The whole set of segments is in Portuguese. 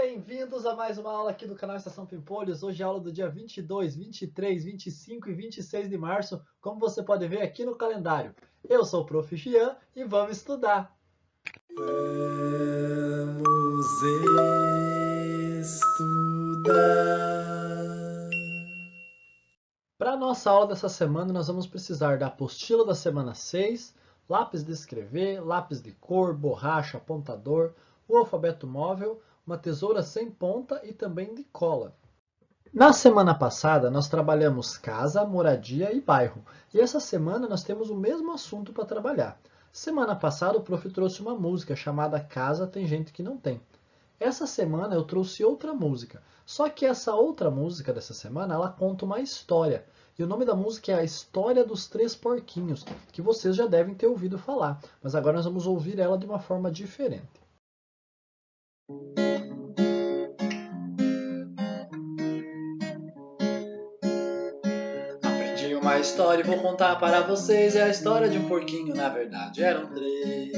Bem-vindos a mais uma aula aqui do canal Estação Pimpolhos. Hoje é a aula do dia 22, 23, 25 e 26 de março, como você pode ver aqui no calendário. Eu sou o Prof. Gian e vamos estudar. Vamos estudar. Para a nossa aula dessa semana, nós vamos precisar da apostila da semana 6, lápis de escrever, lápis de cor, borracha, apontador, o alfabeto móvel, uma tesoura sem ponta e também de cola. Na semana passada, nós trabalhamos casa, moradia e bairro. E essa semana nós temos o mesmo assunto para trabalhar. Semana passada, o prof trouxe uma música chamada Casa Tem Gente Que Não Tem. Essa semana eu trouxe outra música. Só que essa outra música dessa semana, ela conta uma história. E o nome da música é A História dos Três Porquinhos, que vocês já devem ter ouvido falar. Mas agora nós vamos ouvir ela de uma forma diferente. Aprendi uma história e vou contar para vocês. É a história de um porquinho, na verdade eram três.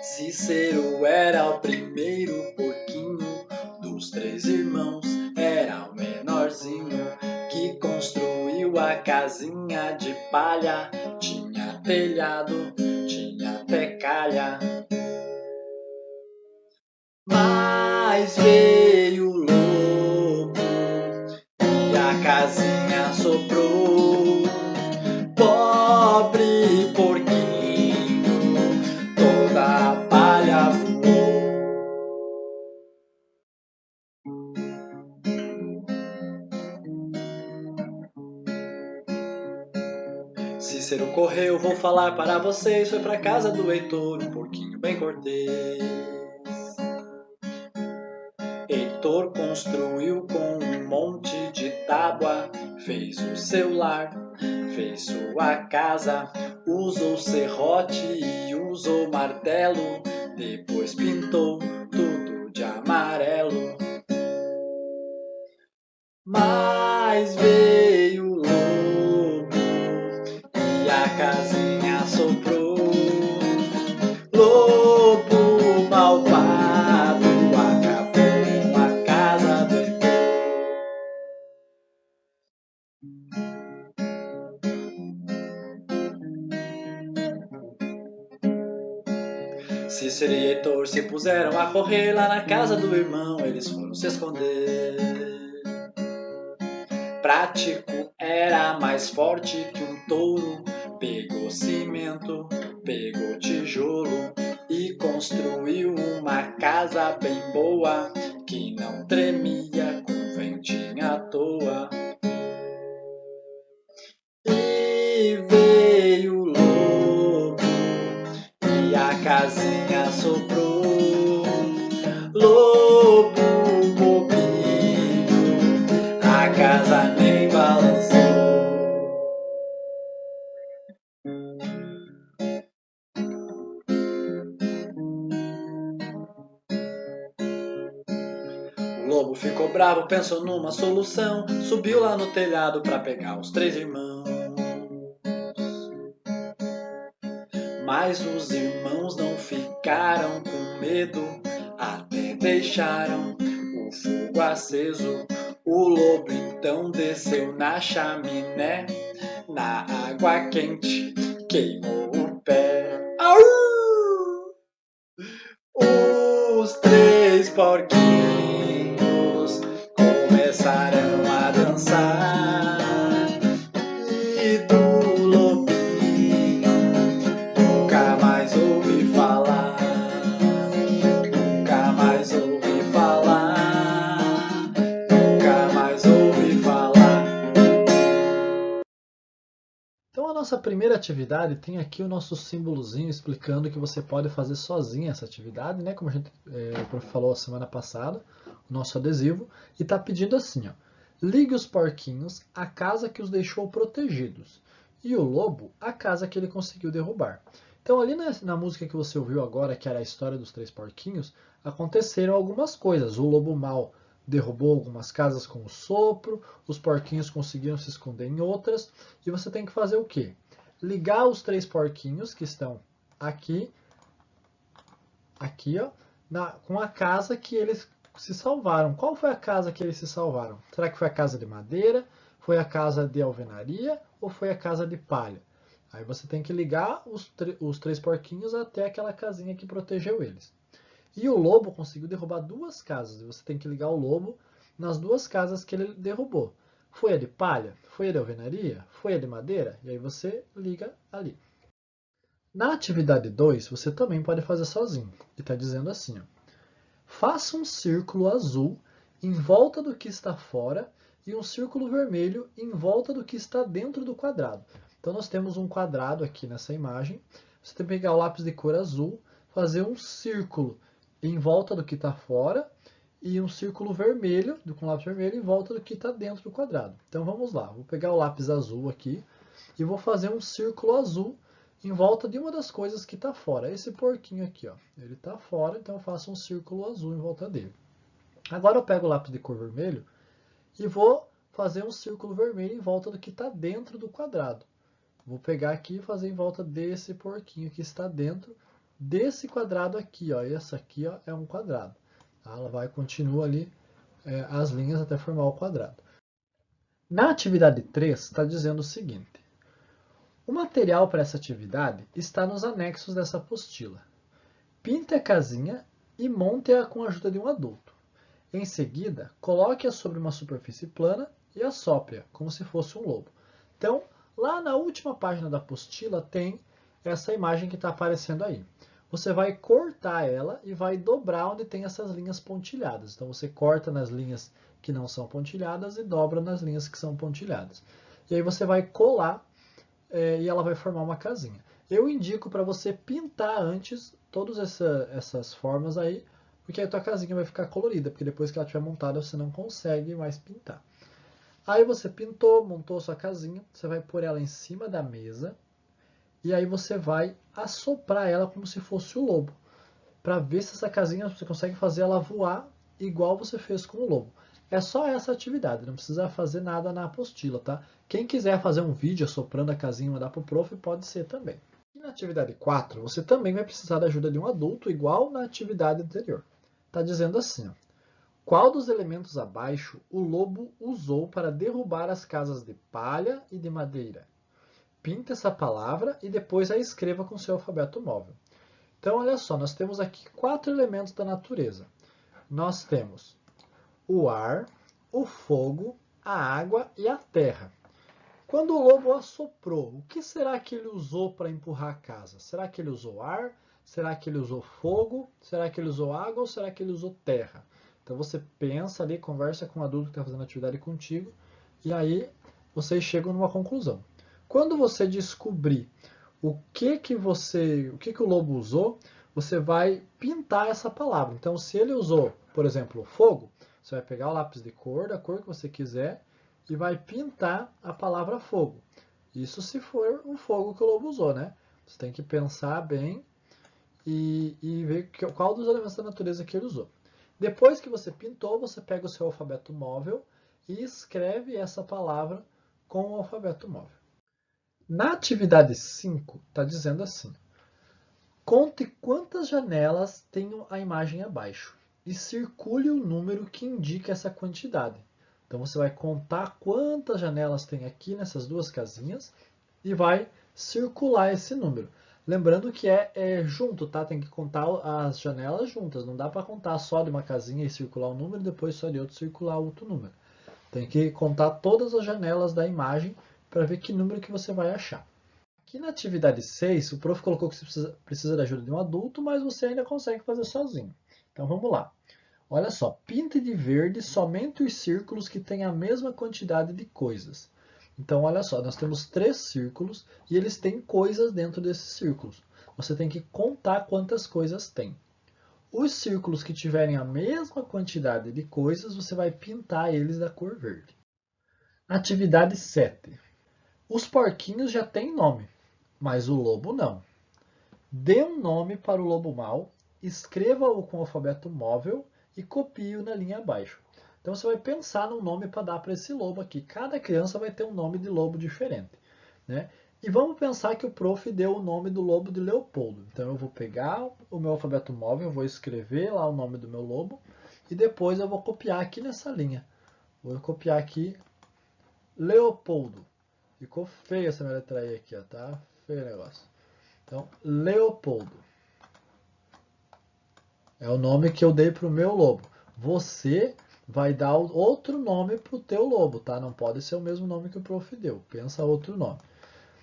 Cícero era o primeiro porquinho dos três irmãos. Era o menorzinho que construiu a casinha de palha. Tinha telhado, tinha até calha. Mas veio o lobo e a casinha soprou. Pobre porquinho, toda a palha voou. Cícero correu, vou falar para vocês. Foi pra casa do Heitor, um porquinho bem cortês. Heitor construiu com um monte de tábua, fez o seu lar, fez sua casa, usou serrote e usou martelo, depois pintou tudo de amarelo. Mas veio o lobo e a casinha soprou. Lobo malvado acabou com a casa do Heitor. Cícero e Heitor se puseram a correr lá na casa do irmão, eles foram se esconder. Prático era mais forte que um touro, pegou cimento, pegou tijolo e construiu uma casa bem boa, que não tremia com ventinho à toa. E veio o lobo e a casinha soprou. Lobo bobinho, a casa nem balançou. O lobo ficou bravo, pensou numa solução, subiu lá no telhado pra pegar os três irmãos. Mas os irmãos não ficaram com medo, até deixaram o fogo aceso. O lobo então desceu na chaminé, na água quente queimou o pé. Au! Os três porquinhos começaram a dançar, e do lobinho nunca mais ouvi falar. Nunca mais ouvi falar. Nunca mais ouvi falar. Então a nossa primeira atividade tem aqui o nosso símbolozinho explicando que você pode fazer sozinho essa atividade, né? Como o prof falou a semana passada, o nosso adesivo, e está pedindo assim, ó: ligue os porquinhos à casa que os deixou protegidos, e o lobo à casa que ele conseguiu derrubar. Então ali na música que você ouviu agora, que era a história dos três porquinhos, aconteceram algumas coisas. O lobo mau derrubou algumas casas com o sopro, os porquinhos conseguiram se esconder em outras, e você tem que fazer o quê? Ligar os três porquinhos que estão aqui, ó, com a casa que eles se salvaram. Qual foi a casa que eles se salvaram? Será que foi a casa de madeira? Foi a casa de alvenaria? Ou foi a casa de palha? Aí você tem que ligar os 3 porquinhos até aquela casinha que protegeu eles. E o lobo conseguiu derrubar 2 casas. E você tem que ligar o lobo nas 2 casas que ele derrubou. Foi a de palha? Foi a de alvenaria? Foi a de madeira? E aí você liga ali. Na atividade 2, você também pode fazer sozinho. E está dizendo assim, ó, faça um círculo azul em volta do que está fora e um círculo vermelho em volta do que está dentro do quadrado. Então nós temos um quadrado aqui nessa imagem. Você tem que pegar o lápis de cor azul, fazer um círculo em volta do que está fora e um círculo vermelho, com lápis vermelho, em volta do que está dentro do quadrado. Então vamos lá, vou pegar o lápis azul aqui e vou fazer um círculo azul em volta de uma das coisas que está fora. Esse porquinho aqui, ó, ele está fora, então eu faço um círculo azul em volta dele. Agora eu pego o lápis de cor vermelho e vou fazer um círculo vermelho em volta do que está dentro do quadrado. Vou pegar aqui e fazer em volta desse porquinho que está dentro desse quadrado aqui, ó. Esse aqui, ó, é um quadrado. Tá? Ela vai continua ali as linhas até formar o quadrado. Na atividade 3 está dizendo o seguinte: o material para essa atividade está nos anexos dessa apostila. Pinte a casinha e monte-a com a ajuda de um adulto. Em seguida, coloque-a sobre uma superfície plana e assopre-a, como se fosse um lobo. Então, lá na última página da apostila tem essa imagem que está aparecendo aí. Você vai cortar ela e vai dobrar onde tem essas linhas pontilhadas. Então, você corta nas linhas que não são pontilhadas e dobra nas linhas que são pontilhadas. E aí você vai colar e ela vai formar uma casinha. Eu indico para você pintar antes todas essas formas aí, porque aí a tua casinha vai ficar colorida, porque depois que ela estiver montada você não consegue mais pintar. Aí você pintou, montou sua casinha, você vai pôr ela em cima da mesa e aí você vai assoprar ela como se fosse o lobo, para ver se essa casinha você consegue fazer ela voar igual você fez com o lobo. É só essa atividade, não precisa fazer nada na apostila, tá? Quem quiser fazer um vídeo assoprando a casinha e mandar para o prof, pode ser também. E na atividade 4, você também vai precisar da ajuda de um adulto, igual na atividade anterior. Está dizendo assim, ó, qual dos elementos abaixo o lobo usou para derrubar as casas de palha e de madeira? Pinte essa palavra e depois a escreva com seu alfabeto móvel. Então, olha só, nós temos aqui 4 elementos da natureza. Nós temos o ar, o fogo, a água e a terra. Quando o lobo assoprou, o que será que ele usou para empurrar a casa? Será que ele usou ar? Será que ele usou fogo? Será que ele usou água ou será que ele usou terra? Então você pensa ali, conversa com o adulto que está fazendo atividade contigo e aí vocês chegam numa conclusão. Quando você descobrir o que o lobo usou, você vai pintar essa palavra. Então, se ele usou, por exemplo, fogo, você vai pegar o lápis de cor, da cor que você quiser, e vai pintar a palavra fogo. Isso se for o fogo que o lobo usou, né? Você tem que pensar bem e ver qual dos elementos da natureza que ele usou. Depois que você pintou, você pega o seu alfabeto móvel e escreve essa palavra com o alfabeto móvel. Na atividade 5, está dizendo assim: conte quantas janelas tem a imagem abaixo e circule o número que indica essa quantidade. Então você vai contar quantas janelas tem aqui nessas 2 casinhas e vai circular esse número. Lembrando que é junto, tá? Tem que contar as janelas juntas. Não dá para contar só de uma casinha e circular um número e depois só de outro circular outro número. Tem que contar todas as janelas da imagem para ver que número que você vai achar. Aqui na atividade 6, o prof colocou que você precisa da ajuda de um adulto, mas você ainda consegue fazer sozinho. Então vamos lá. Olha só, pinte de verde somente os círculos que têm a mesma quantidade de coisas. Então olha só, nós temos 3 círculos e eles têm coisas dentro desses círculos. Você tem que contar quantas coisas tem. Os círculos que tiverem a mesma quantidade de coisas, você vai pintar eles da cor verde. Atividade 7. Os porquinhos já têm nome, mas o lobo não. Dê um nome para o lobo mau, escreva-o com o alfabeto móvel e copie-o na linha abaixo. Então você vai pensar num nome para dar para esse lobo aqui. Cada criança vai ter um nome de lobo diferente, né? E vamos pensar que o prof deu o nome do lobo de Leopoldo. Então eu vou pegar o meu alfabeto móvel, vou escrever lá o nome do meu lobo e depois eu vou copiar aqui nessa linha. Vou copiar aqui Leopoldo. Ficou feia essa minha letra E aqui, ó, tá? Feio o negócio. Então, Leopoldo. É o nome que eu dei para o meu lobo. Você vai dar outro nome para o teu lobo, tá? Não pode ser o mesmo nome que o prof deu. Pensa outro nome.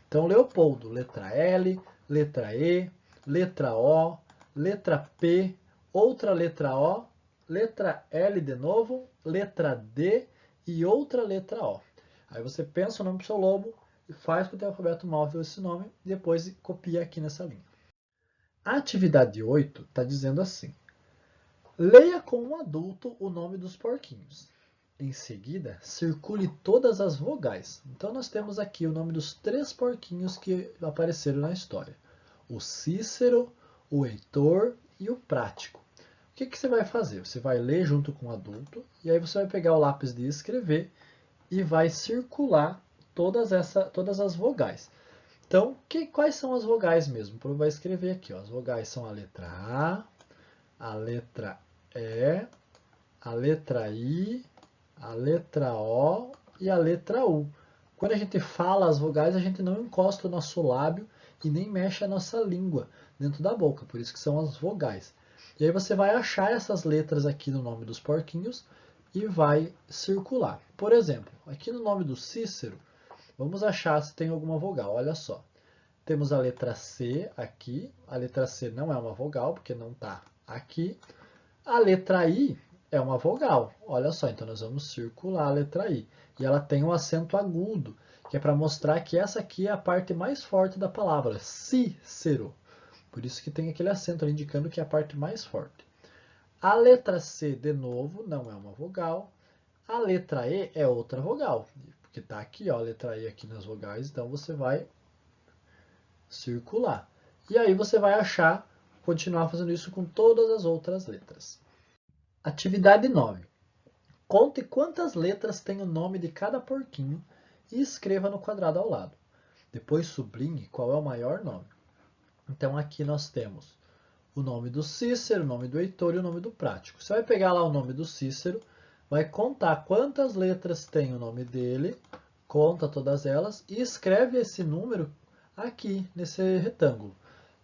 Então, Leopoldo, letra L, letra E, letra O, letra P, outra letra O, letra L de novo, letra D e outra letra O. Aí você pensa o nome do seu lobo e faz com o teu alfabeto móvel esse nome e depois copia aqui nessa linha. A atividade 8 está dizendo assim: leia com um adulto o nome dos porquinhos. Em seguida, circule todas as vogais. Então nós temos aqui o nome dos 3 porquinhos que apareceram na história: o Cícero, o Heitor e o Prático. O que você vai fazer? Você vai ler junto com o adulto e aí você vai pegar o lápis de escrever e vai circular todas as vogais. Então, quais são as vogais mesmo? O vai escrever aqui. Ó. As vogais são a letra a letra E, a letra I, a letra O e a letra U. Quando a gente fala as vogais, a gente não encosta o nosso lábio e nem mexe a nossa língua dentro da boca, por isso que são as vogais. E aí você vai achar essas letras aqui no nome dos porquinhos e vai circular. Por exemplo, aqui no nome do Cícero, vamos achar se tem alguma vogal. Olha só. Temos a letra C aqui. A letra C não é uma vogal, porque não está aqui. A letra I é uma vogal. Olha só, então nós vamos circular a letra I. E ela tem um acento agudo, que é para mostrar que essa aqui é a parte mais forte da palavra, Cícero. Por isso que tem aquele acento ali indicando que é a parte mais forte. A letra C, de novo, não é uma vogal. A letra E é outra vogal, porque está aqui, ó, a letra E aqui nas vogais, então você vai circular. E aí você vai achar, continuar fazendo isso com todas as outras letras. Atividade 9. Conte quantas letras tem o nome de cada porquinho e escreva no quadrado ao lado. Depois sublinhe qual é o maior nome. Então aqui nós temos o nome do Cícero, o nome do Heitor e o nome do Prático. Você vai pegar lá o nome do Cícero, vai contar quantas letras tem o nome dele, conta todas elas e escreve esse número aqui nesse retângulo.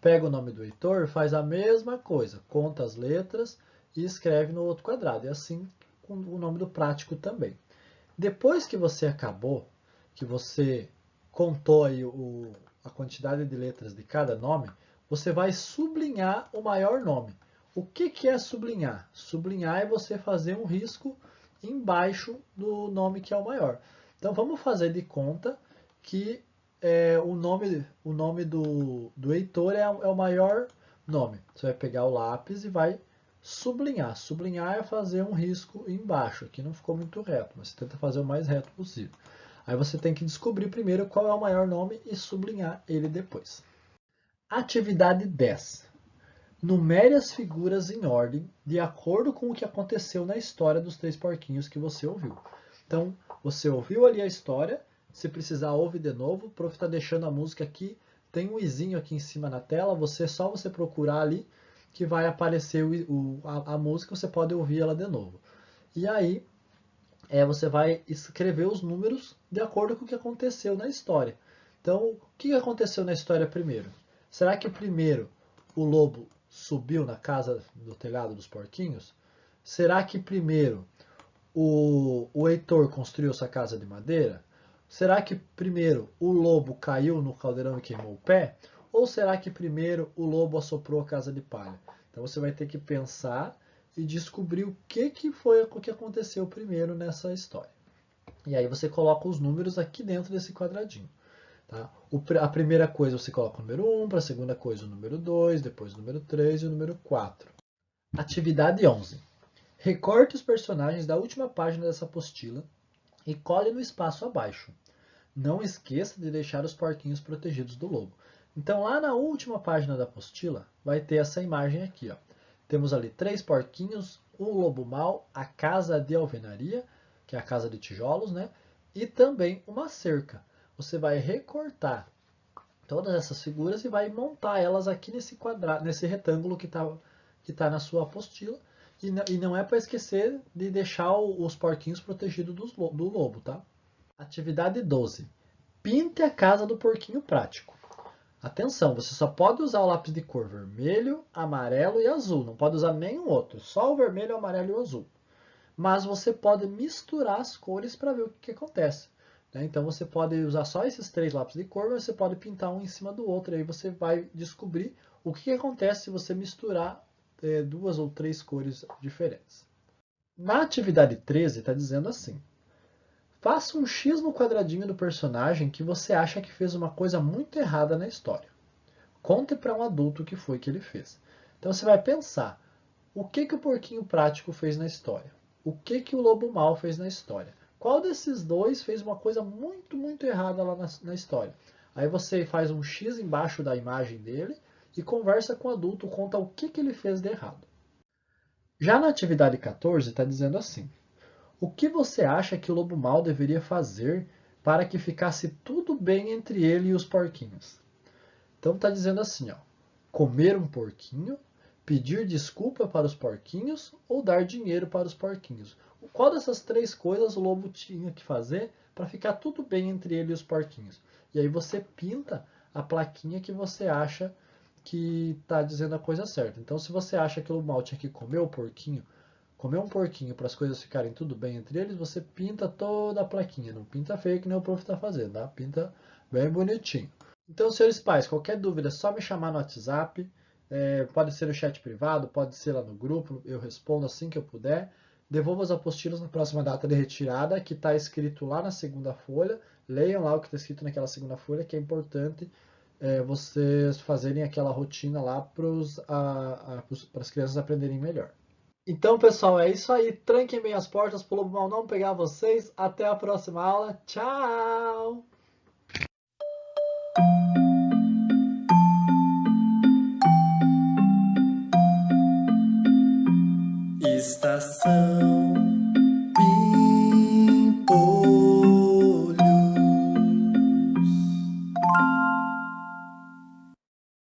Pega o nome do Heitor, faz a mesma coisa, conta as letras e escreve no outro quadrado. E assim com o nome do Prático também. Depois que você acabou, que você contou aí a quantidade de letras de cada nome, você vai sublinhar o maior nome. O que é sublinhar? Sublinhar é você fazer um risco embaixo do nome que é o maior. Então vamos fazer de conta que o nome do Heitor é o maior nome. Você vai pegar o lápis e vai sublinhar. Sublinhar é fazer um risco embaixo. Aqui não ficou muito reto, mas você tenta fazer o mais reto possível. Aí você tem que descobrir primeiro qual é o maior nome e sublinhar ele depois. Atividade 10. Numere as figuras em ordem de acordo com o que aconteceu na história dos 3 porquinhos que você ouviu. Então, você ouviu ali a história, se precisar ouve de novo, o prof está deixando a música aqui, tem um izinho aqui em cima na tela, só você procurar ali que vai aparecer a música, você pode ouvir ela de novo. E aí, você vai escrever os números de acordo com o que aconteceu na história. Então, o que aconteceu na história primeiro? Será que primeiro o lobo subiu na casa do telhado dos porquinhos? Será que primeiro o Heitor construiu sua casa de madeira? Será que primeiro o lobo caiu no caldeirão e queimou o pé? Ou será que primeiro o lobo assoprou a casa de palha? Então você vai ter que pensar e descobrir o que foi o que aconteceu primeiro nessa história. E aí você coloca os números aqui dentro desse quadradinho. Tá? A primeira coisa você coloca o número 1, para a segunda coisa o número 2, depois o número 3 e o número 4. Atividade 11. Recorte os personagens da última página dessa apostila e cole no espaço abaixo. Não esqueça de deixar os porquinhos protegidos do lobo. Então lá na última página da apostila vai ter essa imagem aqui. Ó. Temos ali 3 porquinhos, um lobo mau, a casa de alvenaria, que é a casa de tijolos, né? E também uma cerca. Você vai recortar todas essas figuras e vai montar elas aqui nesse quadrado, nesse retângulo que tá na sua apostila. E não é para esquecer de deixar os porquinhos protegidos do lobo, tá? Atividade 12. Pinte a casa do porquinho prático. Atenção, você só pode usar o lápis de cor vermelho, amarelo e azul. Não pode usar nenhum outro, só o vermelho, o amarelo e o azul. Mas você pode misturar as cores para ver o que acontece. Então você pode usar só esses 3 lápis de cor, mas você pode pintar um em cima do outro. Aí você vai descobrir o que acontece se você misturar 2 ou 3 cores diferentes. Na atividade 13 está dizendo assim: faça um X no quadradinho do personagem que você acha que fez uma coisa muito errada na história. Conte para um adulto o que foi que ele fez. Então você vai pensar, o que o porquinho prático fez na história? O que o lobo mau fez na história? Qual desses dois fez uma coisa muito, muito errada lá na história? Aí você faz um X embaixo da imagem dele e conversa com o adulto, conta o que ele fez de errado. Já na atividade 14 está dizendo assim: o que você acha que o lobo mau deveria fazer para que ficasse tudo bem entre ele e os porquinhos? Então está dizendo assim, ó: comer um porquinho, pedir desculpa para os porquinhos ou dar dinheiro para os porquinhos. Qual dessas 3 coisas o lobo tinha que fazer para ficar tudo bem entre ele e os porquinhos? E aí você pinta a plaquinha que você acha que está dizendo a coisa certa. Então, se você acha que o lobo mau tinha que comer um porquinho para as coisas ficarem tudo bem entre eles, você pinta toda a plaquinha. Não pinta feio que nem o prof está fazendo, tá? Pinta bem bonitinho. Então, senhores pais, qualquer dúvida é só me chamar no WhatsApp. Pode ser no chat privado, pode ser lá no grupo, eu respondo assim que eu puder. Devolvo as apostilas na próxima data de retirada, que está escrito lá na segunda folha. Leiam lá o que está escrito naquela segunda folha, que é importante vocês fazerem aquela rotina lá para as crianças aprenderem melhor. Então, pessoal, é isso aí. Tranquem bem as portas para o lobo mau não pegar vocês. Até a próxima aula. Tchau! Estação